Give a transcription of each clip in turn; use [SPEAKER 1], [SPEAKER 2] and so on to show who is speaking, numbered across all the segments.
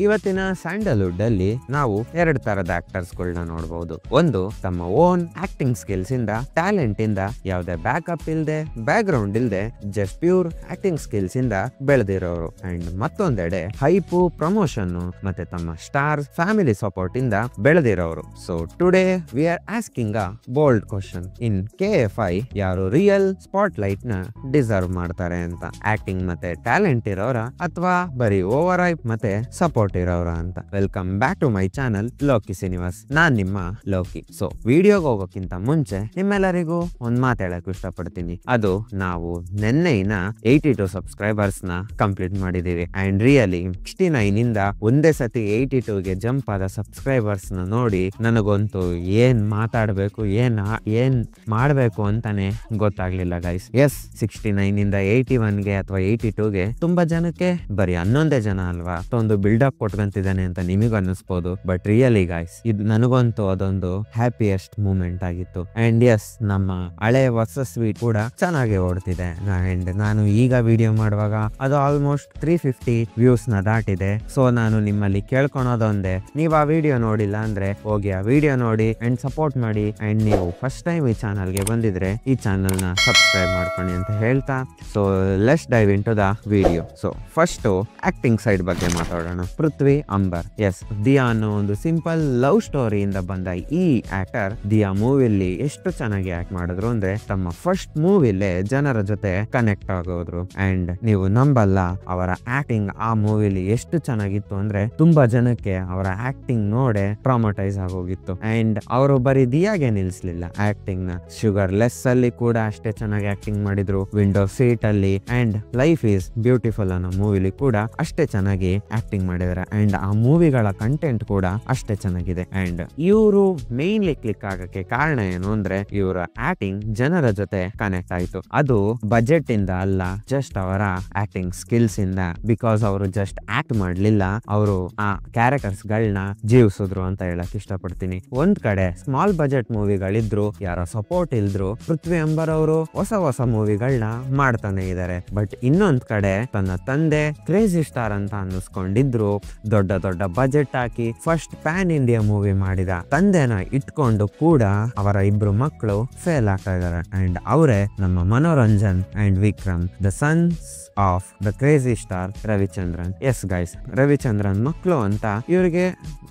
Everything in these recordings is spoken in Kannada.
[SPEAKER 1] ಇವತ್ತಿನ ಸ್ಯಾಂಡಲ್ವುಡ್ ಅಲ್ಲಿ ನಾವು ಎರಡು ತರದ ಆಕ್ಟರ್ಸ್ ಗಳನ್ನ ನೋಡಬಹುದು. ಒಂದು ತಮ್ಮ ಓನ್ ಆಕ್ಟಿಂಗ್ ಸ್ಕಿಲ್ಸ್ ಇಂದ, ಟ್ಯಾಲೆಂಟ್ ಇಂದ, ಯಾವುದೇ ಬ್ಯಾಕಪ್ ಇಲ್ದೆ, ಬ್ಯಾಕ್ ಗ್ರೌಂಡ್ ಇಲ್ದೆ, ಜಸ್ಟ್ ಪ್ಯೂರ್ ಆಕ್ಟಿಂಗ್ ಸ್ಕಿಲ್ಸ್ ಇಂದ ಬೆಳೆದಿರೋರು. ಅಂಡ್ ಮತ್ತೊಂದೆಡೆ ಹೈಪು, ಪ್ರಮೋಷನ್ ಮತ್ತೆ ತಮ್ಮ ಸ್ಟಾರ್ ಫ್ಯಾಮಿಲಿ ಸಪೋರ್ಟ್ ಇಂದ ಬೆಳೆದಿರೋರು. So today we are asking a bold question. In KFI ಯಾರು ರಿಯಲ್ ಸ್ಪಾಟ್ ಲೈಟ್ ನ ಡಿಸರ್ವ್ ಮಾಡ್ತಾರೆ ಅಂತ? ಆಕ್ಟಿಂಗ್ ಮತ್ತೆ ಟ್ಯಾಲೆಂಟ್ ಇರೋರ ಅಥವಾ ಬರೀ ಓವರ್ ಹೈಪ್ ಮತ್ತೆ ಸಪೋರ್ಟ್ ಇರೋರ ಅಂತ? Welcome back to my channel Loki Srinivas. ನಾನ್ ನಿಮ್ಮ ಲೋಕಿ. ಸೊ ವಿಡಿಯೋಗೆ ಹೋಗೋಕ್ಕಿಂತ ಮುಂಚೆ ನಿಮ್ಮೆಲ್ಲರಿಗೂ ಒಂದ್ ಮಾತು ಹೇಳಕ್ ಇಷ್ಟಪಡ್ತೀನಿ. ಅದು ನಾವು ನೆನ್ನೆಯಿನ 82 ಸಬ್ಸ್ಕ್ರೈಬರ್ಸ್ ನ ಕಂಪ್ಲೀಟ್ ಮಾಡಿದೀವಿ. ಅಂಡ್ ರಿಯಲಿ 69 ಇಂದ ಒಂದೇ ಸತಿ 82ಗೆ ಜಂಪ್ ಆದ ಸಬ್ಸ್ಕ್ರೈಬರ್ಸ್ ನ ನೋಡಿ ನನಗಂತೂ ಏನ್ ಮಾತಾಡ್ಬೇಕು, ಏನ್ ಮಾಡ್ಬೇಕು ಅಂತಾನೆ ಗೊತ್ತಾಗ್ಲಿಲ್ಲ ಗೈಸ್. ಎಸ್, 69 ಇಂದ 81ಗೆ ಅಥವಾ 82ಗೆ ತುಂಬಾ ಜನಕ್ಕೆ ಬರೀ 11 ಜನ ಅಲ್ವಾ ಒಂದು ಬಿಲ್ಡಪ್ ಕೊಟ್ಕೊಂತಿದ್ದಾನೆ ಅಂತ ನಿಮಗೂ ಅನ್ನಿಸ್ಬೋದು. ಬಟ್ ರಿಯಲಿ ಗೈಸ್, ಇದು ನನಗಂತೂ ಅದೊಂದು ಹ್ಯಾಪಿಯೆಸ್ಟ್ ಮೂಮೆಂಟ್ ಆಗಿತ್ತು. ಅಂಡ್ ಎಸ್, ನಮ್ಮ ಹಳೆ ಹೊಸ ಸ್ವೀಟ್ ಕೂಡ ಚೆನ್ನಾಗಿ ಓಡ್ತಿದೆ. ಅಂಡ್ ನಾನು ಈಗ ವಿಡಿಯೋ ಮಾಡುವಾಗ ಅದು ಆಲ್ಮೋಸ್ಟ್ 350 ವ್ಯೂಸ್ ನ ದಾಟಿದೆ. ಸೊ ನಾನು ನಿಮ್ಮಲ್ಲಿ ಕೇಳ್ಕೊಳೋದೊಂದೇ, ನೀವು ಆ ವಿಡಿಯೋ ನೋಡಿಲ್ಲ ಅಂದ್ರೆ ಹೋಗಿ ಆ ವಿಡಿಯೋ ನೋಡಿ ಅಂಡ್ ಸಪೋರ್ಟ್ ಮಾಡಿ. ಅಂಡ್ ನೀವು ಫಸ್ಟ್ ಟೈಮ್ ಈ ಚಾನಲ್ ಗೆ ಬಂದಿದ್ರೆ ಈ ಚಾನಲ್ ನ ಸಬ್ಸ್ಕ್ರೈಬ್ ಮಾಡ್ಕೊಳ್ಳಿ ಅಂತ ಹೇಳ್ತಾ, so let's dive in to the video. So first acting side ಬಗ್ಗೆ ಮಾತಾಡೋಣ. ಪೃಥ್ವಿ ಅಂಬರ್. ಎಸ್, ದಿಯಾ ಅನ್ನೋ ಒಂದು ಸಿಂಪಲ್ ಲವ್ ಸ್ಟೋರಿಯಿಂದ ಬಂದ ಈ ಆಕ್ಟರ್ ದಿಯಾ ಮೂವಿಲಿ ಎಷ್ಟು ಚೆನ್ನಾಗಿ ಆಕ್ಟ್ ಮಾಡಿದ್ರು ಅಂದ್ರೆ ತಮ್ಮ ಫಸ್ಟ್ ಮೂವಿಲೇ ಜನರ ಜೊತೆ ಕನೆಕ್ಟ್ ಆಗೋದ್ರು. ಅಂಡ್ ನೀವು ನಂಬಲ್ಲ, ಅವರ ಆಕ್ಟಿಂಗ್ ಆ ಮೂವಿಲಿ ಎಷ್ಟು ಚೆನ್ನಾಗಿತ್ತು ಅಂದ್ರೆ ತುಂಬಾ ಜನಕ್ಕೆ ಅವರ ಆಕ್ಟಿಂಗ್ ನೋಡೆ ಟ್ರಾಮಟೈಸ್ ಆಗೋಗಿತ್ತು. ಅಂಡ್ ಅವರು ಬರೀ ದಿಯಾಗೆ ನಿಲ್ಸ್ಲಿಲ್ಲ ಆಕ್ಟಿಂಗ್ ನ, ಶುಗರ್ ಲೆಸ್ ಅಲ್ಲಿ ಕೂಡ ಅಷ್ಟೇ ಚೆನ್ನಾಗಿ ಆಕ್ಟಿಂಗ್ ಮಾಡಿದ್ರು. ವಿಂಡೋ ಸೀಟ್ ಅಲ್ಲಿ ಅಂಡ್ ಲೈಫ್ ಈಸ್ ಬ್ಯೂಟಿಫುಲ್ ಅನ್ನೋ ಮೂವಿಲಿ ಕೂಡ ಅಷ್ಟೇ ಚೆನ್ನಾಗಿ ಆಕ್ಟಿಂಗ್ ಮಾಡಿದ್ದಾರೆ. ಅಂಡ್ ಆ ಮೂವಿಗಳ ಕಂಟೆಂಟ್ ಕೂಡ ಅಷ್ಟೇ ಚೆನ್ನಾಗಿದೆ. ಅಂಡ್ ಇವರು ಮೇನ್ಲಿ ಕ್ಲಿಕ್ ಆಗಕ್ಕೆ ಕಾರಣ ಏನು ಅಂದ್ರೆ ಇವರ ಆಕ್ಟಿಂಗ್ ಜನರ ಜೊತೆ ಕನೆಕ್ಟ್ ಆಯ್ತು. ಅದು ಬಜೆಟ್ ಇಂದ ಅಲ್ಲ, ಜಸ್ಟ್ ಅವರ ಆಕ್ಟಿಂಗ್ ಸ್ಕಿಲ್ಸ್ ಇಂದ. ಬಿಕಾಸ್ ಅವರು ಜಸ್ಟ್ ಆಕ್ಟ್ ಮಾಡ್ಲಿಲ್ಲ, ಅವರು ಆ ಕ್ಯಾರೆಕ್ಟರ್ಸ್ ಗಳನ್ನ ಜೀವಿಸಿದ್ರು ಅಂತ ಹೇಳಕ್ ಇಷ್ಟಪಡ್ತೀನಿ. ಒಂದ್ ಕಡೆ ಸ್ಮಾಲ್ ಬಜೆಟ್ ಮೂವಿಗಳಿದ್ರು, ಯಾರೋ ಸಪೋರ್ಟ್ ಇಲ್ದ್ರು, ಪೃಥ್ವಿ ಅಂಬರ್ ಅವರು ಹೊಸ ಮೂವಿಗಳನ್ನ ಮಾಡ್ತಾನೆ ಇದ್ದಾರೆ. ಬಟ್ ಇನ್ನೊಂದ್ ಕಡೆ ತನ್ನ ತಂದೆ ಕ್ರೇಜಿ ಸ್ಟಾರ್ ಅಂತ ಅನ್ನಿಸ್ಕೊಂಡಿದ್ರು, ದೊಡ್ಡ ಬಜೆಟ್ ಹಾಕಿ ಫಸ್ಟ್ ಪ್ಯಾನ್ ಇಂಡಿಯಾ ಮೂವಿ ಮಾಡಿದ ತಂದೆನ ಇಟ್ಕೊಂಡು ಕೂಡ ಅವರ ಇಬ್ರು ಮಕ್ಕಳು ಫೇಲ್ ಆಗ್ತಾ ಇದಾರೆ. ಅಂಡ್ ಅವರೇ ನಮ್ಮ Manoranjan and Vikram, the sons of the crazy star Ravichandran. Yes guys, Ravichandran ಮಕ್ಕಳು ಅಂತ ಇವರಿಗೆ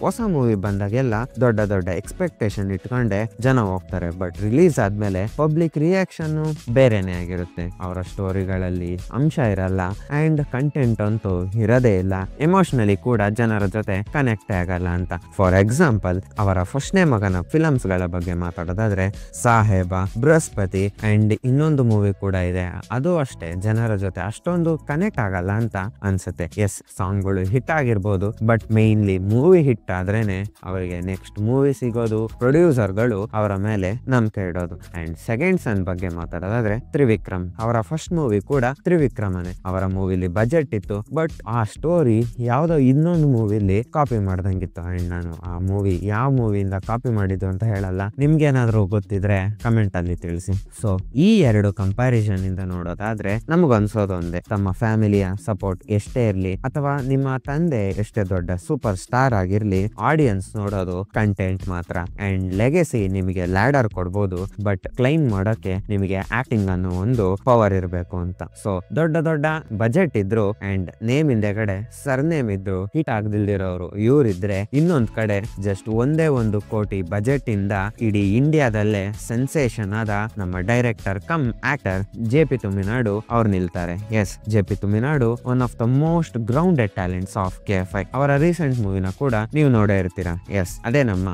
[SPEAKER 1] ಹೊಸ ಮೂವಿ ಬಂದಾಗೆಲ್ಲ ದೊಡ್ಡ ಎಕ್ಸ್ಪೆಕ್ಟೇಷನ್ ಇಟ್ಕೊಂಡೆ ಜನ ಹೋಗ್ತಾರೆ. ಬಟ್ ರಿಲೀಸ್ ಆದ್ಮೇಲೆ ಪಬ್ಲಿಕ್ ರಿಯಾಕ್ಷನ್ ಬೇರೆನೆ ಆಗಿರುತ್ತೆ. ಅವರ ಸ್ಟೋರಿಗಳಲ್ಲಿ ಅಂಶ ಇರಲ್ಲ ಅಂಡ್ ಕಂಟೆಂಟ್ ಅಂತೂ ಇರೋದೇ ಇಲ್ಲ. ಎಮೋಷನಲಿ ಕೂಡ ಜನರ ಜೊತೆ ಕನೆಕ್ಟ್ ಆಗಲ್ಲ ಅಂತ. ಫಾರ್ ಎಕ್ಸಾಂಪಲ್, ಅವರ ಫಸ್ಟ್ನೇ ಮಗನ ಫಿಲಮ್ಸ್ ಗಳ ಬಗ್ಗೆ ಮಾತಾಡೋದಾದ್ರೆ ಸಾಹೇಬ, ಬೃಹಸ್ಪತಿ ಅಂಡ್ ಇನ್ನೊಂದು ಮೂವಿ ಕೂಡ ಇದೆ, ಅದು ಅಷ್ಟೇ ಜನರ ಜೊತೆ ಅಷ್ಟೊಂದು ಕನೆಕ್ಟ್ ಆಗಲ್ಲ ಅಂತ ಅನ್ಸುತ್ತೆ. ಎಸ್, ಸಾಂಗ್ಗಳು ಹಿಟ್ ಆಗಿರ್ಬೋದು, ಬಟ್ ಮೇನ್ಲಿ ಮೂವಿ ಹಿಟ್ ಆದ್ರೇನೆ ಅವರಿಗೆ ನೆಕ್ಸ್ಟ್ ಮೂವಿ ಸಿಗೋದು, ಪ್ರೊಡ್ಯೂಸರ್ ಗಳು ಅವರ ಮೇಲೆ ನಂಬಿಕೆ ಇಡೋದು. ಅಂಡ್ ಸೆಕೆಂಡ್ ಸನ್ ಬಗ್ಗೆ ಮಾತಾಡೋದಾದ್ರೆ ತ್ರಿವಿಕ್ರಮ್. ಅವರ ಫಸ್ಟ್ ಮೂವಿ ಕೂಡ ತ್ರಿವಿಕ್ರಮನೆ. ಅವರ ಮೂವಿಲಿ ಬಜೆಟ್ ಇತ್ತು, ಬಟ್ ಆ ಸ್ಟೋರಿ ಯಾವ್ದೋ ಇನ್ನೊಂದು ಮೂವಿಲಿ ಕಾಪಿ ಮಾಡ್ದಂಗಿತ್ತು. ಅಂಡ್ ನಾನು ಆ ಮೂವಿ ಯಾವ ಮೂವಿಯಿಂದ ಕಾಪಿ ಮಾಡಿದ್ದು ಅಂತ ಹೇಳಲ್ಲ, ನಿಮ್ಗೇನಾದ್ರೂ ಗೊತ್ತಿದ್ರೆ ಕಮೆಂಟ್ ಅಲ್ಲಿ ತಿಳಿಸಿ. ಸೊ ಈ ಎರಡು ಕಂಪ್ಯಾರಿಸನ್ ಇಂದ ನೋಡೋದಾದ್ರೆ ನಮಗನ್ಸೋದು ಒಂದೇ, ತಮ್ಮ ಫ್ಯಾಮಿಲಿಯ ಸಪೋರ್ಟ್ ಎಷ್ಟೇ ಇರ್ಲಿ ಅಥವಾ ನಿಮ್ಮ ತಂದೆ ಎಷ್ಟೇ ದೊಡ್ಡ ಸೂಪರ್ ಸ್ಟಾರ್ ಆಗಿರ್ಲಿ, ಆಡಿಯನ್ಸ್ ನೋಡೋದು ಕಂಟೆಂಟ್ ಮಾತ್ರ. ಅಂಡ್ ಲೆಗೆಸಿ ನಿಮಗೆ ಲ್ಯಾಡರ್ ಕೊಡ್ಬೋದು, ಬಟ್ ಕ್ಲೈಮ್ ಮಾಡೋಕೆ ನಿಮಗೆ ಆಕ್ಟಿಂಗ್ ಅನ್ನೋ ಒಂದು ಪವರ್ ಇರಬೇಕು ಅಂತ. ಸೊ ದೊಡ್ಡ ಬಜೆಟ್ ಇದ್ರು ಅಂಡ್ ನೇಮ್ ಹಿಂದೆಗಡೆ ಸರ್ನೇಮ್ ಇದ್ರು ಹಿಟ್ ಆಗದಿಲ್ದಿರೋರು ಇವರಿದ್ರೆ, ಇನ್ನೊಂದ್ ಕಡೆ ಜಸ್ಟ್ ಒಂದೇ 1 ಕೋಟಿ ಬಜೆಟ್ ಇಂದ ಇಡೀ ಇಂಡಿಯಾದಲ್ಲೇ ಸೆನ್ಸೇಷನ್ ಆದ ನಮ್ಮ director cum actor JP Tuminadu ಅವ್ರು ನಿಲ್ತಾರೆ. Yes, JP Tuminadu one of the most grounded talents of KFI. ಅವರ ರೀಸೆಂಟ್ ಮೂವಿನ ಕೂಡ ನೀವು ನೋಡೇ ಇರ್ತೀರಾ. ಎಸ್, ಅದೇ ನಮ್ಮ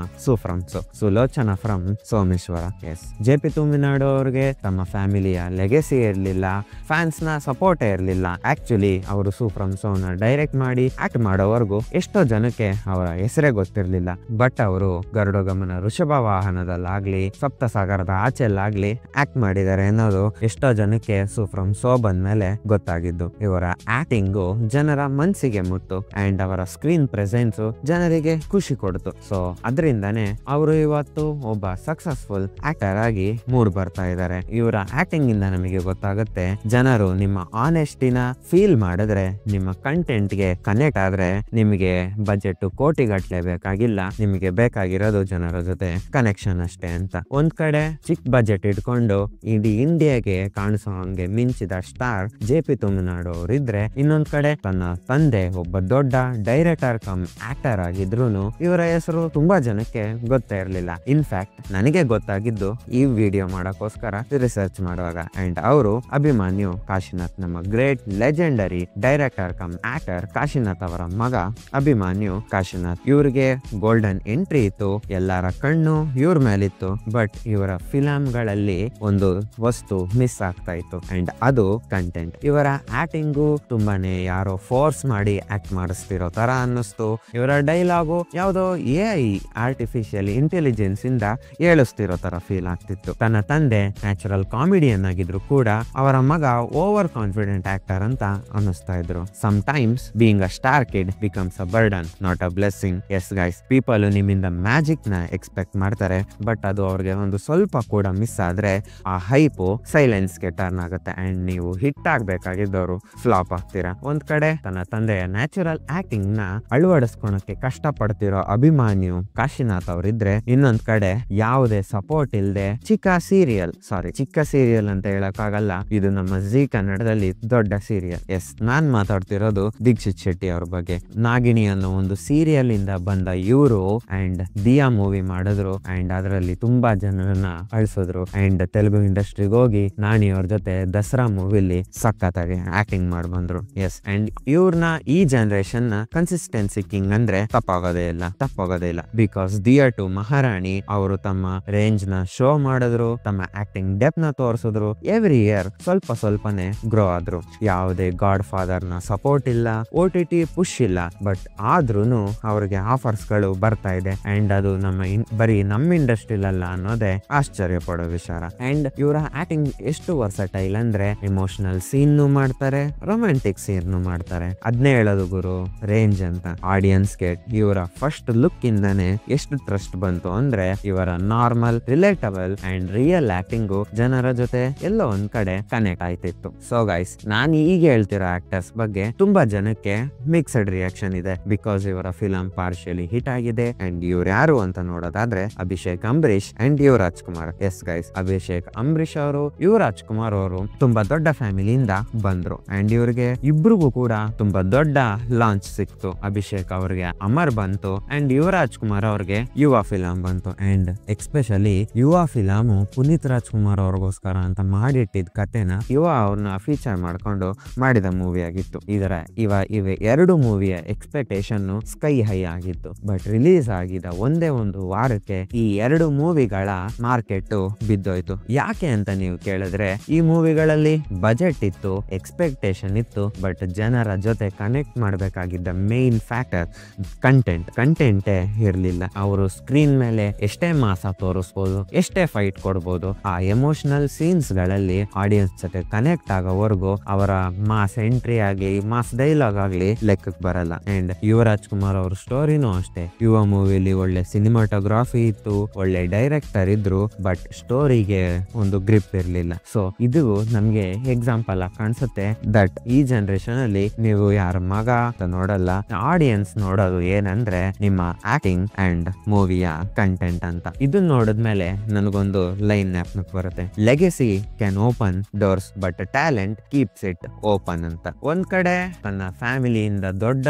[SPEAKER 1] Sulochana from Someshwara. Yes, JP Tuminadu ಅವ್ರಿಗೆ ತಮ್ಮ ಫ್ಯಾಮಿಲಿಯ ಲೆಗೆಸಿ ಇರ್ಲಿಲ್ಲ, ಫ್ಯಾನ್ಸ್ ನ ಸಪೋರ್ಟೇ ಇರ್ಲಿಲ್ಲ. ಆಕ್ಚುಲಿ ಅವರು ಫ್ರಮ್ ಸೋನ ಡೈರೆಕ್ಟ್ ಮಾಡಿ ಆಕ್ಟ್ ಮಾಡೋವರೆಗೂ ಎಷ್ಟೋ ಜನಕ್ಕೆ ಅವರ ಹೆಸರೇ ಗೊತ್ತಿರ್ಲಿಲ್ಲ. ಬಟ್ ಅವರು ಗರುಡಗಮನ ವೃಷಭ ವಾಹನದಲ್ಲಾಗ್ಲಿ, ಸಪ್ತಸಾಗರದ ಆಚೆಲ್ಲಾಗ್ಲಿ ಆಕ್ಟ್ ಮಾಡಿದ್ದಾರೆ ಅನ್ನೋದು ಎಷ್ಟೋ ಜನಕ್ಕೆ ಫ್ರಮ್ ಸೋ ಬಂದ್ಮೇಲೆ ಗೊತ್ತಾಗಿದ್ದು. ಇವರ ಆಕ್ಟಿಂಗು ಜನರ ಮನಸ್ಸಿಗೆ ಮುಟ್ಟು ಅಂಡ್ ಅವರ ಸ್ಕ್ರೀನ್ ಪ್ರೆಸೆನ್ಸ್ ಜನರಿಗೆ ಖುಷಿ ಕೊಡ್ತು. ಸೊ ಅದರಿಂದಾನೇ ಅವರು ಇವತ್ತು ಒಬ್ಬ ಸಕ್ಸಸ್ಫುಲ್ ಆಕ್ಟರ್ ಆಗಿ ಮೂಡ್ ಬರ್ತಾ ಇದ್ದಾರೆ. ಇವರ ಆಕ್ಟಿಂಗ್ ಇಂದ ನಮಗೆ ಗೊತ್ತಾಗುತ್ತೆ, ಜನರು ನಿಮ್ಮ ಆನೆಸ್ಟಿನ ಫೀಲ್ ಮಾಡಿದ್ರೆ, ನಿಮ್ಮ ಕಂಟೆಂಟ್ ಗೆ ಕನೆಕ್ಟ್ ಆದ್ರೆ ಅಂದ್ರೆ ನಿಮಗೆ ಬಜೆಟ್ ಕೋಟಿಗಟ್ಲೆ ಬೇಕಾಗಿಲ್ಲ, ನಿಮಗೆ ಬೇಕಾಗಿರೋದು ಜನರ ಜೊತೆ ಕನೆಕ್ಷನ್ ಅಷ್ಟೇ ಅಂತ. ಒಂದ್ ಕಡೆ ಚಿಕ್ಕ ಬಜೆಟ್ ಇಟ್ಕೊಂಡು ಇಡೀ ಇಂಡಿಯಾಗೆ ಕಾಣಿಸೋ ಹಂಗೆ ಮಿಂಚಿದ ಸ್ಟಾರ್ JP ತುಮನಾಡು ಅವರಿದ್ರೆ, ಇನ್ನೊಂದ್ ಕಡೆ ತನ್ನ ತಂದೆ ಒಬ್ಬ ದೊಡ್ಡ ಡೈರೆಕ್ಟರ್ ಕಮ್ ಆಕ್ಟರ್ ಆಗಿದ್ರೂನು ಇವರ ಹೆಸರು ತುಂಬಾ ಜನಕ್ಕೆ ಗೊತ್ತೇ ಇರ್ಲಿಲ್ಲ. ಇನ್ಫ್ಯಾಕ್ಟ್ ನನಗೆ ಗೊತ್ತಾಗಿದ್ದು ಈ ವಿಡಿಯೋ ಮಾಡೋಕ್ಕೋಸ್ಕರ ರಿಸರ್ಚ್ ಮಾಡುವಾಗ. ಅಂಡ್ ಅವರು ಅಭಿಮನ್ಯು ಕಾಶಿನಾಥ್, ನಮ್ಮ great legendary director cum actor Kashinath ಅವರ ಮಗ ಅಭಿಮನ್ಯು ಕಾಶಿನಾಥ್. ಇವ್ರಿಗೆ ಗೋಲ್ಡನ್ ಎಂಟ್ರಿ ಇತ್ತು, ಎಲ್ಲರ ಕಣ್ಣು ಇವ್ರ ಮೇಲಿತ್ತು. ಬಟ್ ಇವರ ಫಿಲಂಗಳಲ್ಲಿ ಒಂದು ವಸ್ತು ಮಿಸ್ ಆಗ್ತಾ ಇತ್ತು, ಅಂಡ್ ಅದು ಕಂಟೆಂಟ್. ಇವರ ಆಕ್ಟಿಂಗು ತುಂಬಾನೇ ಯಾರೋ ಫೋರ್ಸ್ ಮಾಡಿ ಆಕ್ಟ್ ಮಾಡಿಸ್ತಿರೋ ತರ ಅನ್ನಿಸ್ತು. ಇವರ ಡೈಲಾಗು ಯಾವುದೋ AI ಆರ್ಟಿಫಿಷಿಯಲ್ ಇಂಟೆಲಿಜೆನ್ಸ್ ಇಂದ ಹೇಳಿಸ್ತಿರೋ ತರ ಫೀಲ್ ಆಗ್ತಿತ್ತು. ತನ್ನ ತಂದೆ ನ್ಯಾಚುರಲ್ ಕಾಮಿಡಿಯನ್ ಆಗಿದ್ರು ಕೂಡ ಅವರ ಮಗ ಓವರ್ ಕಾನ್ಫಿಡೆಂಟ್ ಆಕ್ಟರ್ ಅಂತ ಅನ್ನಿಸ್ತಾ ಇದ್ರು. Sometimes being a star kid becomes a burden, not a blessing. Yes guys, people ನಿಮ್ಮಿಂದ ಮ್ಯಾಜಿಕ್ ನ ಎಕ್ಸ್ಪೆಕ್ಟ್ ಮಾಡ್ತಾರೆ, ಬಟ್ ಅದು ಅವ್ರಿಗೆ ಒಂದು ಸ್ವಲ್ಪ ಕೂಡ ಮಿಸ್ ಆದ್ರೆ ಆ ಹೈಪು ಸೈಲೆನ್ಸ್ ಗೆ ಟರ್ನ್ ಆಗುತ್ತೆ ಅಂಡ್ ನೀವು ಹಿಟ್ ಆಗ್ಬೇಕಾಗಿದ್ದವರು ಫ್ಲಾಪ್ ಆಗ್ತೀರಾ. ಒಂದ್ ಕಡೆ ತನ್ನ ತಂದೆಯ ನ್ಯಾಚುರಲ್ ಆಕ್ಟಿಂಗ್ ನ ಅಳವಡಿಸ್ಕೊಳಕ್ಕೆ ಕಷ್ಟ ಪಡ್ತಿರೋ ಅಭಿಮನ್ಯು ಕಾಶಿನಾಥ್ ಅವರಿದ್ರೆ, ಇನ್ನೊಂದ್ ಕಡೆ ಯಾವುದೇ ಸಪೋರ್ಟ್ ಇಲ್ದೆ ಚಿಕ್ಕ ಸೀರಿಯಲ್ ಅಂತ ಹೇಳಕ್ಕಾಗಲ್ಲ, ಇದು ನಮ್ಮ ಜಿ ಕನ್ನಡದಲ್ಲಿ ದೊಡ್ಡ ಸೀರಿಯಲ್. ಎಸ್, ನಾನ್ ಮಾತಾಡ್ತಿರೋದು ದೀಕ್ಷಿತ್ ಶೆಟ್ಟಿ ಅವ್ರ ಬಗ್ಗೆ. ನಾಗಿಣಿ ಅನ್ನೋ ಒಂದು ಸೀರಿಯಲ್ ಇಂದ ಬಂದ ಇವರು ಅಂಡ್ ದಿಯಾ ಮೂವಿ ಮಾಡಿದ್ರು ಅಂಡ್ ಅದರಲ್ಲಿ ತುಂಬಾ ಜನರನ್ನ ಅಳಿಸಿದ್ರು ಅಂಡ್ ತೆಲುಗು ಇಂಡಸ್ಟ್ರಿಗೆ ಹೋಗಿ ನಾನಿ ಅವ್ರ ಜೊತೆ ದಸರಾ ಮೂವಿಲಿ ಸಖತ್ತಾಗಿ ಆಕ್ಟಿಂಗ್ ಮಾಡಿ ಬಂದ್ರು. ಎಸ್, ಅಂಡ್ ಇವ್ರನ್ನ ಈ ಜನರೇಷನ್ ನ ಕನ್ಸಿಸ್ಟೆನ್ಸಿ ಕಿಂಗ್ ಅಂದ್ರೆ ತಪ್ಪಾಗೋದೇ ಇಲ್ಲ. ಬಿಕಾಸ್ ದಿಯಾ ಟು ಮಹಾರಾಣಿ ಅವರು ತಮ್ಮ ರೇಂಜ್ ನ ಶೋ ಮಾಡಿದ್ರು, ತಮ್ಮ ಆಕ್ಟಿಂಗ್ ಡೆಪ್ ನ ತೋರಿಸಿದ್ರು. ಎವ್ರಿ ಇಯರ್ ಸ್ವಲ್ಪನೇ ಗ್ರೋ ಆದ್ರು. ಯಾವುದೇ ಗಾಡ್ ಫಾದರ್ ನ ಸಪೋರ್ಟ್ ಇಲ್ಲ, OTT ಪುಷ್ ಇಲ್ಲ, ಬಟ್ ಆದ್ರೂನು ಅವ್ರಿಗೆ ಆಫರ್ಸ್ ಗಳು ಬರ್ತಾ ಇದೆ ಅಂಡ್ ಅದು ಬರೀ ನಮ್ಮ ಇಂಡಸ್ಟ್ರಿಲಲ್ಲ ಅನ್ನೋದೇ ಆಶ್ಚರ್ಯ ಪಡೋ ವಿಚಾರ. ಅಂಡ್ ಇವರ ಆಕ್ಟಿಂಗ್ ಎಷ್ಟು ವರ್ಸಟೈಲ್ ಅಂದ್ರೆ ಎಮೋಷನಲ್ ಸೀನ್ ಮಾಡ್ತಾರೆ, ರೊಮ್ಯಾಂಟಿಕ್ ಸೀನ್ ಮಾಡ್ತಾರೆ. ಅದ್ನೇ ಹೇಳೋದು ಗುರು ರೇಂಜ್ ಅಂತ. ಆಡಿಯನ್ಸ್ಗೆ ಇವರ ಫಸ್ಟ್ ಲುಕ್ ಇಂದಾನೆ ಎಷ್ಟು ಟ್ರಸ್ಟ್ ಬಂತು ಅಂದ್ರೆ ಇವರ normal, relatable and real acting ಜನರ ಜೊತೆ ಎಲ್ಲೋ ಒಂದ್ ಕಡೆ ಕನೆಕ್ಟ್ ಆಯ್ತಿತ್ತು. ಸೊ ಗೈಸ್, ನಾನು ಈಗ ಹೇಳ್ತಿರೋ ಆಕ್ಟರ್ಸ್ ಬಗ್ಗೆ ತುಂಬಾ ಜನಕ್ಕೆ ಮಿಕ್ಸ್ಡ್ ರಿಯಾಕ್ಷನ್ ಇದೆ. ಬಿಕಾಸ್ ಇವರ ಫಿಲಂ ಪಾರ್ಶಿಯಲಿ ಹಿಟ್ ಆಗಿದೆ ಅಂಡ್ ಇವ್ರು ಯಾರು ಅಂತ ನೋಡೋದಾದ್ರೆ Abhishek Ambareesh and Yuvaraj Kumar. Yes guys, Abhishek Ambareesh ಅವರು ಯುವರಾಜ್ ಕುಮಾರ್ ಅವರು ತುಂಬಾ ದೊಡ್ಡ ಫ್ಯಾಮಿಲಿಯಿಂದ ಬಂದ್ರು ಅಂಡ್ ಇವ್ರಿಗೆ ಇಬ್ರಿಗೂ ಕೂಡ ತುಂಬಾ ದೊಡ್ಡ ಲಾಂಚ್ ಸಿಕ್ತು. ಅಭಿಷೇಕ್ ಅವ್ರಿಗೆ ಅಮರ್ ಬಂತು ಅಂಡ್ ಯುವರಾಜ್ ಕುಮಾರ್ ಅವ್ರಿಗೆ ಯುವ ಫಿಲಂ ಬಂತು. ಅಂಡ್ ಎಕ್ಸ್ಪೆಷಲಿ ಯುವ ಫಿಲಂ ಪುನೀತ್ ರಾಜ್ಕುಮಾರ್ ಅವ್ರಿಗೋಸ್ಕರ ಅಂತ ಮಾಡಿಟ್ಟಿದ್ದ ಕತೆನ ಯುವ ಅವ್ರನ್ನ ಫೀಚರ್ ಮಾಡ್ಕೊಂಡು ಮಾಡಿದ ಮೂವಿ ಆಗಿತ್ತು. ಇವೆ ಎರಡು ಮೂವಿಯ ಎಕ್ಸ್ಪೆಕ್ಟೇಷನ್ ಸ್ಕೈ ಹೈ ಆಗಿತ್ತು. ಬಟ್ ರಿಲೀಸ್ ಆಗಿದ ಒಂದೇ ಒಂದು ವಾರಕ್ಕೆ ಈ ಎರಡು ಮೂವಿಗಳ ಮಾರ್ಕೆಟ್ ಬಿದ್ದೋಯ್ತು. ಯಾಕೆ ಅಂತ ನೀವು ಕೇಳಿದ್ರೆ, ಈ ಮೂವಿಗಳಲ್ಲಿ ಬಜೆಟ್ ಇತ್ತು, ಎಕ್ಸ್ಪೆಕ್ಟೇಷನ್ ಇತ್ತು, ಬಟ್ ಜನರ ಜೊತೆ ಕನೆಕ್ಟ್ ಮಾಡಬೇಕಾಗಿದ್ದ ಮೇನ್ ಫ್ಯಾಕ್ಟರ್ ಕಂಟೆಂಟೇ ಇರ್ಲಿಲ್ಲ. ಅವರು ಸ್ಕ್ರೀನ್ ಮೇಲೆ ಎಷ್ಟೇ ಮಾಸ ತೋರಿಸ್ಬೋದು, ಎಷ್ಟೇ ಫೈಟ್ ಕೊಡ್ಬೋದು, ಆ ಎಮೋಷನಲ್ ಸೀನ್ಸ್ ಗಳಲ್ಲಿ ಆಡಿಯನ್ಸ್ ಜೊತೆ ಕನೆಕ್ಟ್ ಆಗೋವರೆಗೂ ಅವರ ಮಾಸ್ ಎಂಟ್ರಿ ಆಗ್ಲಿ, ಮಾಸ್ ಡೈಲಾಗ್ ಆಗ್ಲಿ ಲೆಕ್ಕಕ್ಕೆ ಬರಲ್ಲ. ಅಂಡ್ ಯುವರಾಜ್ ಕುಮಾರ್ ಅವ್ರ ಸ್ಟೋರಿನೂ ಅಷ್ಟೇ. ಯುವ ಮೂವಿಲಿ ಒಳ್ಳೆ ಸಿನಿಮಾಟೋಗ್ರಾಫಿ ಇತ್ತು, ಒಳ್ಳೆ ಡೈರೆಕ್ಟರ್ ಇದ್ರು, ಬಟ್ ಸ್ಟೋರಿಗೆ ಒಂದು ಗ್ರಿಪ್ ಇರ್ಲಿಲ್ಲ. ಸೊ ಇದು ನಮ್ಗೆ ಎಕ್ಸಾಂಪಲ್ ಆಗಿ ಕಾಣಿಸುತ್ತೆ ದಟ್ ಈ ಜನರೇಷನ್ ಅಲ್ಲಿ ನೀವು ಯಾರ ಮಗ ಅಂತ ನೋಡಲ್ಲ, ಆಡಿಯನ್ಸ್ ನೋಡೋದು ಏನಂದ್ರೆ ನಿಮ್ಮ ಆಕ್ಟಿಂಗ್ ಅಂಡ್ ಮೂವಿಯ ಕಂಟೆಂಟ್ ಅಂತ. ಇದನ್ನ ನೋಡಿದ್ಮೇಲೆ ನನಗೊಂದು ಲೈನ್ ಜ್ಞಾಪನಕ್ಕೆ ಬರುತ್ತೆ, legacy can open doors but talent keeps it open ಅಂತ. ಒಂದ್ ಕಡೆ ತನ್ನ ಫ್ಯಾಮಿಲಿಯಿಂದ ದೊಡ್ಡ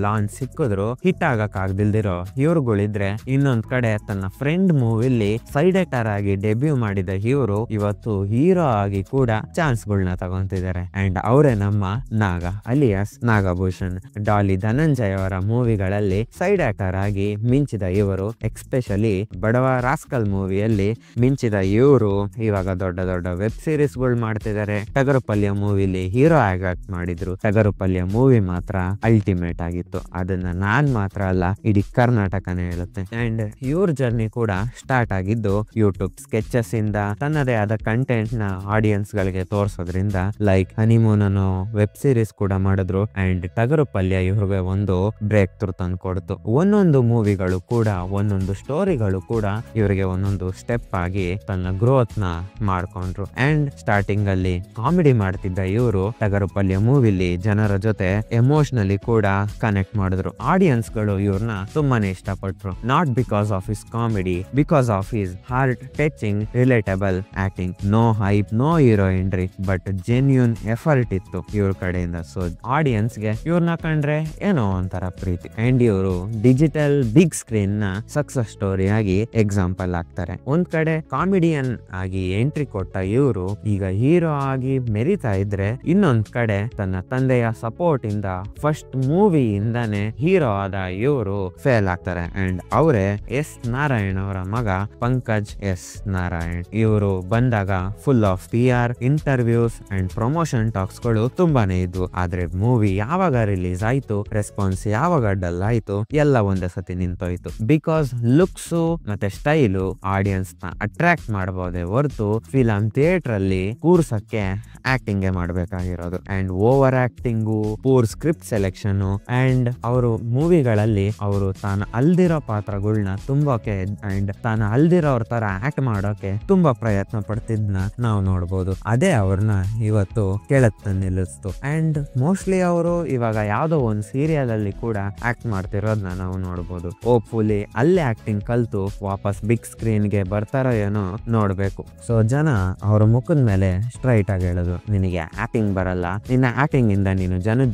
[SPEAKER 1] ಲಾಂಚ್ ಸಿಕ್ಕಿದ್ರು ಹಿಟ್ ಆಗಕ್ ಆಗ್ದಿಲ್ದಿರೋ ಇವ್ರುಗಳಿದ್ರೆ, ಇನ್ನೊಂದ್ ಕಡೆ ತನ್ನ ಫ್ರೆಂಡ್ ಮೂವಿಲಿ ಸೈಡ್ ಆಕ್ಟರ್ ಆಗಿ ಡೆಬ್ಯೂ ಮಾಡಿದ ಇವರು ಇವತ್ತು ಹೀರೋ ಆಗಿ ಕೂಡ ಚಾನ್ಸ್ ಗಳನ್ನ ತಗೊಂತಿದ್ದಾರೆ. ಅಂಡ್ ಅವರೇ ನಮ್ಮ ನಾಗ ಅಲಿಯಾಸ್ ನಾಗಭೂಷಣ್. ಡಾಲಿ ಧನಂಜಯ್ ಅವರ ಮೂವಿಗಳಲ್ಲಿ ಸೈಡ್ ಆಕ್ಟರ್ ಆಗಿ ಮಿಂಚಿದ ಇವರು, ಎಕ್ಸ್ಪೆಷಲಿ ಬಡವ ರಾಸ್ಕಲ್ ಮೂವಿಯಲ್ಲಿ ಮಿಂಚಿದ ಇವರು ಇವಾಗ ದೊಡ್ಡ ವೆಬ್ ಸೀರೀಸ್ ಗಳು ಮಾಡ್ತಿದ್ದಾರೆ. ಟಗರುಪಲ್ಯ ಮೂವಿಲಿ ಹೀರೋ ಆಕ್ಟ್ ಮಾಡಿದ್ರು. ಟಗರುಪಲ್ಯ ಮೂವಿ ಮಾತ್ರ ಅಲ್ಟಿಮೇಟ್ ಆಗಿತ್ತು. ಅದನ್ನ ನಾನ್ ಮಾತ್ರ ಅಲ್ಲ, ಇಡೀ ಕರ್ನಾಟಕನೇ ಹೇಳುತ್ತೆ. ಅಂಡ್ ಇವ್ರ ಜರ್ನಿ ಕೂಡ ಸ್ಟಾರ್ಟ್ ಆಗಿದ್ದು ಯೂಟ್ಯೂಬ್ ಸ್ಕೆಚಸ್ ಇಂದ ತನ್ನದೇ ಆದ ಕಂಟೆಂಟ್ ನ ಆಡಿಯನ್ಸ್ ಗಳಿಗೆ ತೋರ್ಸೋದ್ರಿಂದ. ಲೈಕ್ ಹನಿಮೂನ್ ಅನ್ನೋ ವೆಬ್ ಸೀರೀಸ್ ಕೂಡ ಮಾಡಿದ್ರು ಅಂಡ್ ಟಗರುಪಲ್ಯ ಇವ್ರಿಗೆ ಒಂದು ಬ್ರೇಕ್ ಥ್ರೂ ತಂದು ಕೊಡ್ತು. ಒಂದೊಂದು ಮೂವಿಗಳು ಕೂಡ, ಒಂದೊಂದು ಸ್ಟೋರಿಗಳು ಕೂಡ ಇವರಿಗೆ ಒಂದೊಂದು ಸ್ಟೆಪ್ ಆಗಿ ತನ್ನ ಗ್ರೋತ್ ನ ಮಾಡ್ಕೊಂಡ್ರು. ಅಂಡ್ ಸ್ಟಾರ್ಟಿಂಗ್ ಅಲ್ಲಿ ಕಾಮಿಡಿ ಮಾಡ್ತಿದ್ದ ಇವರು ಟಗರುಪಲ್ಯ ಮೂವಿಲಿ ಜನರ ಜೊತೆ ಎಮೋಷನಲಿ ಕೂಡ ಕೂಡ ಕನೆಕ್ಟ್ ಮಾಡಿದ್ರು. ಆಡಿಯನ್ಸ್ ಗಳು ಇವ್ರನ್ನ ತುಂಬಾನೇ ಇಷ್ಟಪಟ್ರು. Not because of his comedy, because of his heart touching relatable acting. No hype, no hero entry, but genuine effort ಇತ್ತು ಇವ್ರ ಕಡೆಯಿಂದ. ಸೊ ಆಡಿಯನ್ಸ್ ಗೆ ಇವ್ರನ್ನ ಕಂಡ್ರೆ ಏನೋ ಒಂಥರ ಪ್ರೀತಿ. ಅಂಡ್ ಇವರು ಡಿಜಿಟಲ್ ಬಿಗ್ ಸ್ಕ್ರೀನ್ ನ ಸಕ್ಸಸ್ ಸ್ಟೋರಿ ಆಗಿ ಎಕ್ಸಾಂಪಲ್ ಆಗ್ತಾರೆ. ಒಂದ್ ಕಡೆ ಕಾಮಿಡಿಯನ್ ಆಗಿ ಎಂಟ್ರಿ ಕೊಟ್ಟ ಇವರು ಈಗ ಹೀರೋ ಆಗಿ ಮೆರಿತಾ ಇದ್ರೆ, ಇನ್ನೊಂದ್ ಕಡೆ ತನ್ನ ತಂದೆಯ ಸಪೋರ್ಟ್ ಇಂದ ಫಸ್ಟ್ ಮೂವಿ ಇಂದಾನೆ ಹೀರೋ ಆದ ಇವರು ಫೇಲ್ ಆಗ್ತಾರೆ. ಅಂಡ್ ಅವರೇ ಎಸ್ ನಾರಾಯಣ್ ಅವರ ಮಗ ಪಂಕಜ್ ಎಸ್ ನಾರಾಯಣ್. ಇವರು ಬಂದಾಗ full of PR, interviews and promotion talks ಗಳು ತುಂಬಾನೇ ಇದ್ವು. ಆದ್ರೆ ಮೂವಿ ಯಾವಾಗ ರಿಲೀಸ್ ಆಯ್ತು, ರೆಸ್ಪಾನ್ಸ್ ಯಾವಾಗ ಡಲ್ ಆಯ್ತು, ಎಲ್ಲ ಒಂದೇ ಸತಿ ನಿಂತೋಯ್ತು. ಬಿಕಾಸ್ ಲುಕ್ಸ್ ಮತ್ತೆ ಸ್ಟೈಲು ಆಡಿಯನ್ಸ್ ನ ಅಟ್ರಾಕ್ಟ್ ಮಾಡಬಹುದೇ ಹೊರತು ಫಿಲಂ ಥಿಯೇಟರ್ ಅಲ್ಲಿ ಕೂರ್ಸಕ್ಕೆ ಆಕ್ಟಿಂಗ್ ಮಾಡ್ಬೇಕಾಗಿರೋದು. And over acting, poor script selection and ಅವರು ಮೂವಿಗಳಲ್ಲಿ ಅವರು ತಾನು ಅಲ್ದಿರೋ ಪಾತ್ರಗಳನ್ನ ತುಂಬಾಕೆ ಅಂಡ್ ತಾನು ಅಲ್ದಿರೋರ್ ತರ ಆಕ್ಟ್ ಮಾಡೋಕೆ ತುಂಬಾ ಪ್ರಯತ್ನ ಪಡ್ತಿದ್ನ ನಾವು ನೋಡ್ಬೋದು. ಅದೇ ಅವ್ರನ್ನ ಇವತ್ತು ಕೆಳತ್ತ ನಿಲ್ಲಿಸ್ತು. ಅಂಡ್ ಮೋಸ್ಟ್ಲಿ ಅವರು ಇವಾಗ ಯಾವ್ದೋ ಒಂದ್ ಸೀರಿಯಲ್ ಅಲ್ಲಿ ಕೂಡ ಆಕ್ಟ್ ಮಾಡ್ತಿರೋದನ್ನ ನಾವು ನೋಡ್ಬೋದು. ಹೋಪ್ಫುಲಿ ಅಲ್ಲೇ ಆಕ್ಟಿಂಗ್ ಕಲ್ತು ವಾಪಸ್ ಬಿಗ್ ಸ್ಕ್ರೀನ್ ಗೆ ಬರ್ತಾರೋ ಏನೋ ನೋಡ್ಬೇಕು. ಸೊ ಜನ ಅವ್ರ ಮುಖದ ಮೇಲೆ ಸ್ಟ್ರೈಟ್ ಆಗಿ ಹೇಳೋದು, ನಿನಗೆ ಆಕ್ಟಿಂಗ್ ಬರಲ್ಲ, ನಿನ್ನ ಆಕ್ಟಿಂಗ್ ಇಂದ ನೀನು ಜನದ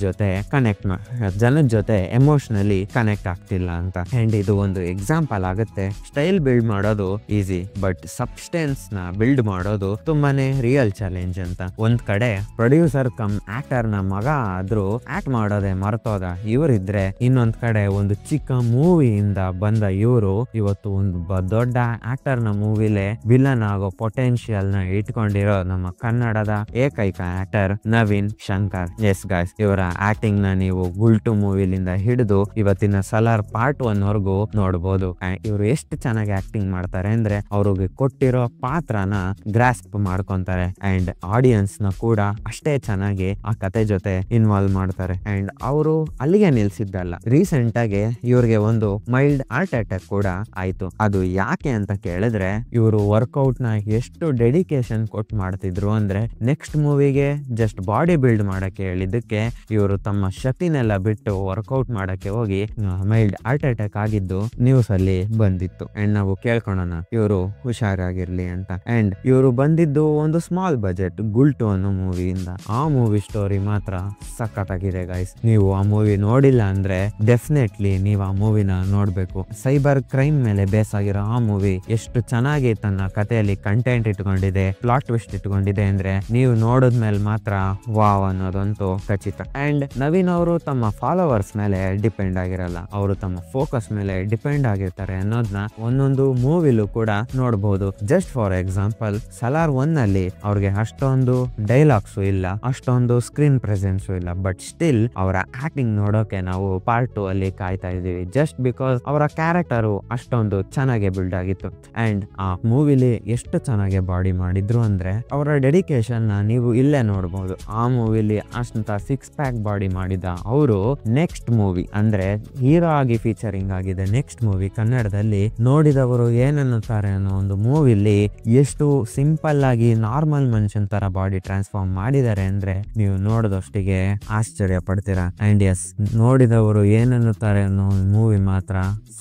[SPEAKER 1] ಜೊತೆ ಎಮೋಷನಲಿ ಕನೆಕ್ಟ್ ಆಗ್ತಿಲ್ಲ ಅಂತ. ಅಂಡ್ ಇದು ಒಂದು ಎಕ್ಸಾಂಪಲ್ ಆಗುತ್ತೆ. ಸ್ಟೈಲ್ ಬಿಲ್ಡ್ ಮಾಡೋದು ಈಸಿ, ಬಟ್ ಸಬ್ಸ್ಟೆನ್ಸ್ ನ ಬಿಲ್ಡ್ ಮಾಡೋದು ತುಂಬಾನೇ ರಿಯಲ್ ಚಾಲೆಂಜ್ ಅಂತ. ಒಂದ್ ಕಡೆ ಪ್ರೊಡ್ಯೂಸರ್ ಕಮ್ ಆಕ್ಟರ್ ನ ಮಗ ಆದ್ರೂ ಆಕ್ಟ್ ಮಾಡೋದೇ ಮರ್ತೋದ ಇವರಿದ್ರೆ, ಇನ್ನೊಂದ್ ಕಡೆ ಒಂದು ಚಿಕ್ಕ ಮೂವಿಯಿಂದ ಬಂದ ಇವರು ಇವತ್ತು ಒಂದು ದೊಡ್ಡ ಆಕ್ಟರ್ ನ ಮೂವಿಲೆ ವಿಲನ್ ಆಗೋ ಪೊಟೆನ್ಶಿಯಲ್ ನ ಇಟ್ಕೊಂಡಿರೋ ನಮ್ಮ ಕನ್ನಡದ ಏಕೈಕ actor Naveen Shankar. Yes guys, ಇವರ ಆಕ್ಟಿಂಗ್ ನ ನೀವು ಗುಲ್ಟು ಮೂವಿಲಿಂದ ಹಿಡಿದು ಇವತ್ತಿನ ಸಲಾರ್ ಪಾರ್ಟ್ 1 ವರೆಗೂ ನೋಡ್ಬೋದು. ಇವರು ಎಷ್ಟು ಚೆನ್ನಾಗಿ ಆಕ್ಟಿಂಗ್ ಮಾಡ್ತಾರೆ ಅಂದ್ರೆ ಅವ್ರಿಗೆ ಕೊಟ್ಟಿರೋ ಪಾತ್ರನ ಗ್ರಾಸ್ಪ್ ಮಾಡ್ಕೊಂತಾರೆ. ಅಂಡ್ ಆಡಿಯನ್ಸ್ ನ ಕೂಡ ಅಷ್ಟೇ ಚೆನ್ನಾಗಿ ಆ ಕತೆ ಜೊತೆ ಇನ್ವಾಲ್ವ್ ಮಾಡ್ತಾರೆ. ಅಂಡ್ ಅವರು ಅಲ್ಲಿಗೆ ನಿಲ್ಸಿದ್ದಲ್ಲ, ರೀಸೆಂಟ್ ಆಗಿ ಇವ್ರಿಗೆ ಒಂದು ಮೈಲ್ಡ್ ಹಾರ್ಟ್ ಅಟ್ಯಾಕ್ ಕೂಡ ಆಯ್ತು. ಅದು ಯಾಕೆ ಅಂತ ಕೇಳಿದ್ರೆ, ಇವರು ವರ್ಕೌಟ್ ನ ಎಷ್ಟು ಡೆಡಿಕೇಶನ್ ಕೊಟ್ಟು ಮಾಡ್ತಿದ್ರು ಅಂದ್ರೆ, ನೆಕ್ಸ್ಟ್ ಮೂವಿಗೆ ಜಸ್ಟ್ ಬಾಡಿ ಬಿಲ್ಡ್ ಮಾಡಕ್ಕೆ ಹೇಳಿದ್ದಕ್ಕೆ ಇವರು ತಮ್ಮ ಶಕ್ತಿನೆಲ್ಲ ಬಿಟ್ಟು ವರ್ಕೌಟ್ ಮಾಡಕ್ಕೆ ಹೋಗಿ ಮೈಲ್ಡ್ ಹಾರ್ಟ್ ಅಟ್ಯಾಕ್ ಆಗಿದ್ದು ನ್ಯೂಸ್ ಅಲ್ಲಿ ಬಂದಿತ್ತು. ಅಂಡ್ ನಾವು ಕೇಳ್ಕೊಳ್ಳೋಣ ಇವರು ಹುಷಾರಾಗಿರ್ಲಿ ಅಂತ. ಅಂಡ್ ಇವರು ಬಂದಿದ್ದು ಒಂದು ಸ್ಮಾಲ್ ಬಜೆಟ್ ಗುಲ್ಟು ಅನ್ನೋ ಮೂವಿಯಿಂದ. ಆ ಮೂವಿ ಸ್ಟೋರಿ ಮಾತ್ರ ಸಖತ್ತಾಗಿದೆ ಗೈಸ್. ನೀವು ಆ ಮೂವಿ ನೋಡಿಲ್ಲ ಅಂದ್ರೆ ಡೆಫಿನೆಟ್ಲಿ ನೀವು ಆ ಮೂವಿನ ನೋಡ್ಬೇಕು. ಸೈಬರ್ ಕ್ರೈಮ್ ಮೇಲೆ ಬೇಸ್ ಆಗಿರೋ ಆ ಮೂವಿ ಎಷ್ಟು ಚೆನ್ನಾಗಿ ತನ್ನ ಕಥೆಯಲ್ಲಿ ಕಂಟೆಂಟ್ ಇಟ್ಕೊಂಡಿದೆ, ಪ್ಲಾಟ್ ಟ್ವಿಸ್ಟ್ ಇಟ್ಕೊಂಡಿದೆ ಅಂದ್ರೆ ನೀವು ನೋಡಿದ್ಮೇಲೆ ಮಾತ್ರ ವಾವ್ ಅನ್ನೋದಂತೂ ಖಚಿತ. ಅಂಡ್ ನವೀನ್ ಅವರು ತಮ್ಮ ಫಾಲೋವರ್ಸ್ ಮೇಲೆ ಡಿಪೆಂಡ್ ಆಗಿರಲ್ಲ, ಅವರು ತಮ್ಮ ಫೋಕಸ್ ಮೇಲೆ ಡಿಪೆಂಡ್ ಆಗಿರ್ತಾರೆ ಅನ್ನೋದನ್ನ ಒಂದೊಂದು ಮೂವಿಲೂ ಕೂಡ ನೋಡಬಹುದು. ಜಸ್ಟ್ ಫಾರ್ ಎಕ್ಸಾಂಪಲ್, ಸಲಾರ್ 1 ನಲ್ಲಿ ಅವ್ರಿಗೆ ಅಷ್ಟೊಂದು ಡೈಲಾಗ್ಸ್ ಇಲ್ಲ, ಅಷ್ಟೊಂದು ಸ್ಕ್ರೀನ್ ಪ್ರೆಸೆನ್ಸ್ ಇಲ್ಲ, ಬಟ್ ಸ್ಟಿಲ್ ಅವರ ಆಕ್ಟಿಂಗ್ ನೋಡೋಕೆ ನಾವು ಪಾರ್ಟ್ 2 ಅಲ್ಲಿ ಕಾಯ್ತಾ ಇದೀವಿ. ಜಸ್ಟ್ ಬಿಕಾಸ್ ಅವರ ಕ್ಯಾರೆಕ್ಟರ್ ಅಷ್ಟೊಂದು ಚೆನ್ನಾಗಿ ಬಿಲ್ಡ್ ಆಗಿತ್ತು. ಅಂಡ್ ಆ ಮೂವಿಲಿ ಎಷ್ಟು ಚೆನ್ನಾಗಿ ಬಾಡಿ ಮಾಡಿದ್ರು ಅಂದ್ರೆ ಅವರ ಡೆಡಿಕೇಶನ್ ನ ನೀವು ಇಲ್ಲೇ ನೋಡಬಹುದು. ಆ ಮೂವಿಲಿ ಅಷ್ಟಂತ 6 ಪ್ಯಾಕ್ ಬಾಡಿ ಮಾಡಿದ ಅವರು ನೆಕ್ಸ್ಟ್ ಮೂವಿ ಅಂದ್ರೆ ಹೀರೋ ಆಗಿ ಫೀಚರಿಂಗ್ ಆಗಿದೆ ನೆಕ್ಸ್ಟ್ ಮೂವಿ ಕನ್ನಡದಲ್ಲಿ ನೋಡಿದವರು ಏನನ್ನುತ್ತಾರೆ ಅನ್ನೋ ಒಂದು ಮೂವಿಲಿ ಎಷ್ಟು ಸಿಂಪಲ್ ಆಗಿ ನಾರ್ಮಲ್ ಮನುಷ್ಯನ್ ತರ ಬಾಡಿ ಟ್ರಾನ್ಸ್ಫಾರ್ಮ್ ಮಾಡಿದ್ದಾರೆ ಅಂದ್ರೆ ನೀವು ನೋಡೋದಷ್ಟಿಗೆ ಆಶ್ಚರ್ಯ ಪಡ್ತೀರಾ. ಅಂಡ್ ಎಸ್, ನೋಡಿದವರು ಏನನ್ನುತ್ತಾರೆ ಅನ್ನೋ ಮೂವಿ ಮಾತ್ರ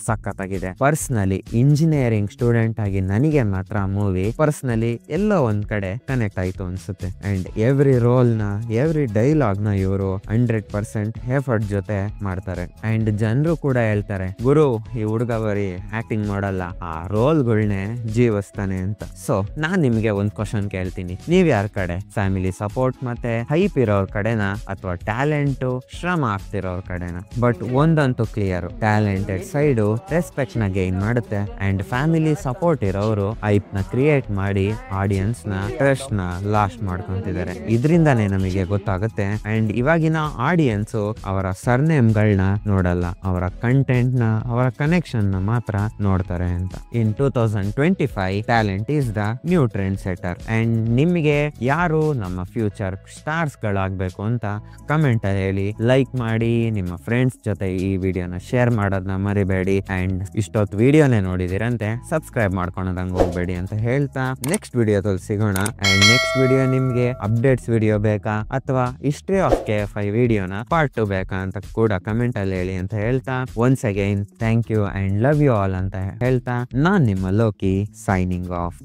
[SPEAKER 1] ಸಖತ್ತಾಗಿದೆ. ಪರ್ಸನಲಿ ಇಂಜಿನಿಯರಿಂಗ್ ಸ್ಟೂಡೆಂಟ್ ಆಗಿ ನನಗೆ ಮಾತ್ರ ಮೂವಿ ಪರ್ಸನಲಿ ಎಲ್ಲೋ ಒಂದ್ ಕಡೆ ಕನೆಕ್ಟ್ ಆಯ್ತು ಅನ್ಸುತ್ತೆ. ಅಂಡ್ ಎವ್ರಿ ರೋಲ್ ನ, ಎವ್ರಿ ಡೈಲಾಗ್ ನ ಇವರು 100% ಎಫರ್ಟ್ ಜೊತೆ ಮಾಡ್ತಾರೆ. ಅಂಡ್ ಜನರು ಕೂಡ ಹೇಳ್ತಾರೆ, ಗುರು ಈ ಹುಡುಗ ಬರೀ ಆಕ್ಟಿಂಗ್ ಮಾಡಲ್ಲ, ಆ ರೋಲ್ಗಳನ್ನೇ ಜೀವಿಸ್ತಾನೆ ಅಂತ. ಸೊ ನಾನ್ ನಿಮ್ಗೆ ಒಂದ್ ಕ್ವಶನ್ ಕೇಳ್ತೀನಿ, ನೀವ್ ಯಾರ ಕಡೆ? ಫ್ಯಾಮಿಲಿ ಸಪೋರ್ಟ್ ಮತ್ತೆ ಹೈಪ್ ಇರೋರ್ ಕಡೆನಾ ಅಥವಾ ಟ್ಯಾಲೆಂಟ್ ಶ್ರಮ ಆಗ್ತಿರೋರ್ ಕಡೆನಾ? ಬಟ್ ಒಂದಂತೂ ಕ್ಲಿಯರ್, ಟ್ಯಾಲೆಂಟೆಡ್ ಸೈಡು ರೆಸ್ಪೆಕ್ಟ್ ನ ಗೈನ್ ಮಾಡುತ್ತೆ. ಅಂಡ್ ಫ್ಯಾಮಿಲಿ ಸಪೋರ್ಟ್ ಇರೋರು ಹೈಪ್ ನ ಕ್ರಿಯೇಟ್ ಮಾಡಿ ಆಡಿಯನ್ಸ್ ನ ಟ್ರಸ್ಟ್ ನ ಲಾಸ್ಟ್ ಮಾಡ್ಕೊಂತಿದ್ದಾರೆ. ಇದರಿಂದಾನೇ ನಮಗೆ ಗೊತ್ತಾಗುತ್ತೆ. ಅಂಡ್ ಇವಾಗಿನ ಆಡಿಯನ್ಸ್ ಅವರ ಸರ್ನೇಮ್ ಗಳನ್ನ ನೋಡಲ್ಲ, ಅವರ ಕಂಟೆಂಟ್ ನ, ಅವರ ಕನೆಕ್ಷನ್ ನ ಮಾತ್ರ ನೋಡ್ತಾರೆ ಅಂತ. ಇನ್ 2025 talent is the new trend centre. And ನಿಮಗೆ ಯಾರು ನಮ್ಮ ಫ್ಯೂಚರ್ ಸ್ಟಾರ್ಸ್ ಗಳಾಗಬೇಕು ಅಂತ ಕಮೆಂಟ್ ಅಲ್ಲಿ ಹೇಳಿ, ಲೈಕ್ ಮಾಡಿ, ನಿಮ್ಮ ಫ್ರೆಂಡ್ಸ್ ಜೊತೆ ಈ ವಿಡಿಯೋನ ಶೇರ್ ಮಾಡೋದನ್ನ ಮರಿಬೇಡಿ. ಅಂಡ್ ಇಷ್ಟೊತ್ತು ವಿಡಿಯೋನೇ ನೋಡಿದಿರಂತೆ ಸಬ್ಸ್ಕ್ರೈಬ್ ಮಾಡ್ಕೊಳೋದಂಗೆ ಹೋಗ್ಬೇಡಿ ಅಂತ ಹೇಳ್ತಾ ನೆಕ್ಸ್ಟ್ ವಿಡಿಯೋದಲ್ಲಿ ಸಿಗೋಣ. ಅಂಡ್ ನೆಕ್ಸ್ಟ್ ವಿಡಿಯೋ ನಿಮ್ಗೆ ಅಪ್ಡೇಟ್ಸ್ ವಿಡಿಯೋ ಬೇಕಾ ಅಥವಾ ಹಿಸ್ಟ್ರಿ ಆಫ್ KFI ವಿಡಿಯೋನ ಪಾರ್ಟ್ ಪಾರ್ಟ್ ಬೇಕಾ ಅಂತ ಕೂಡ ಕಮೆಂಟ್ ಅಲ್ಲಿ ಹೇಳಿ ಅಂತ ಹೇಳ್ತಾ, once again thank you and love you all ಅಂತ ಹೇಳ್ತಾ, ನಾನ್ ನಿಮ್ಮ ಲೋಕಿ ಸೈನಿಂಗ್ ಆಫ್.